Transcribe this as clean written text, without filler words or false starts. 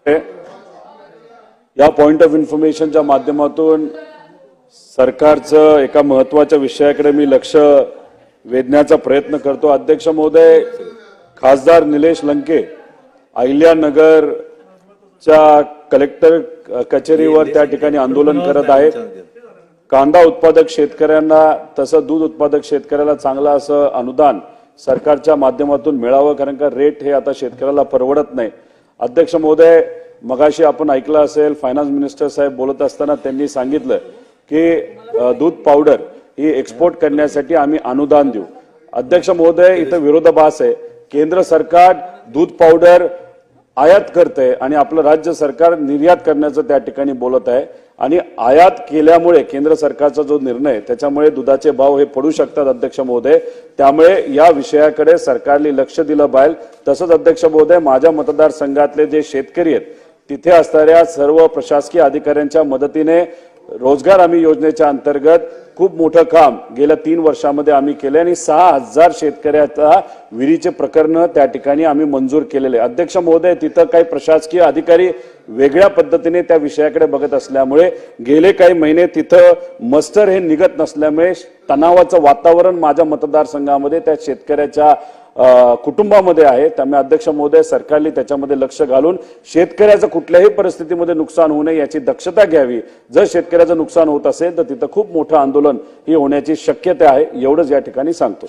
या point of इन्फॉर्मेशनच्या माध्यमातून सरकारचं एका महत्त्वाच्या विषयाकडे मी लक्ष वेधण्याचा प्रयत्न करतो। अध्यक्ष महोदय, खासदार निलेश लंके अहिल्यानगरच्या कलेक्टर कचेरीवर त्या ठिकाणी आंदोलन करत आहेत। कांदा उत्पादक शेतकऱ्यांना तसं दूध उत्पादक शेतकऱ्याला चांगला असं अनुदान सरकारच्या माध्यमातून मिळावं, कारण का रेट हे आता शेतकऱ्याला परवडत नाही। अध्यक्ष महोदय, मगाशी आपण ऐकलं असेल फायनान्स मिनिस्टर साहेब बोलत असताना त्यांनी सांगितलं की दूध पावडर ही एक्सपोर्ट करण्यासाठी आम्ही अनुदान देऊ। अध्यक्ष महोदय, इथं विरोधाभास आहे। केंद्र सरकार दूध पावडर आयात करते आणि आपलं राज्य सरकार निर्यात करण्याचं त्या ठिकाणी बोलत आहे आणि आयात केल्यामुळे केंद्र सरकारचा जो निर्णय त्याच्यामुळे दुधाचे भाव हे पडू शकतात। अध्यक्ष महोदय, त्यामुळे या विषयाकडे सरकारने लक्ष दिलं पाहिजे। तसंच अध्यक्ष महोदय, माझ्या मतदारसंघातले जे शेतकरी आहेत तिथे असणाऱ्या सर्व प्रशासकीय अधिकाऱ्यांच्या मदतीने रोजगार हमी योजनेच्या अंतर्गत खूप मोठं काम गेल्या 3 वर्षांमध्ये आम्ही केले आणि 6000 शेतकऱ्याचा विहिरीचे प्रकरण त्या ठिकाणी आम्ही मंजूर केलेले। अध्यक्ष महोदय, तिथं काही प्रशासकीय अधिकारी वेगळ्या पद्धतीने त्या विषयाकडे बघत असल्यामुळे गेले काही महिने तिथं मस्टर हे निघत नसल्यामुळे तणावाचं वातावरण माझ्या मतदारसंघामध्ये त्या शेतकऱ्याच्या कुटुंबामध्ये आहे। त्यामुळे अध्यक्ष महोदय, सरकारने त्याच्यामध्ये लक्ष घालून शेतकऱ्याचं कुठल्याही परिस्थितीमध्ये नुकसान होऊ नये याची दक्षता घ्यावी। जर शेतकऱ्याचं नुकसान होत असेल तर तिथं खूप मोठं आंदोलन ही होण्याची शक्यता आहे, एवढंच या ठिकाणी सांगतो।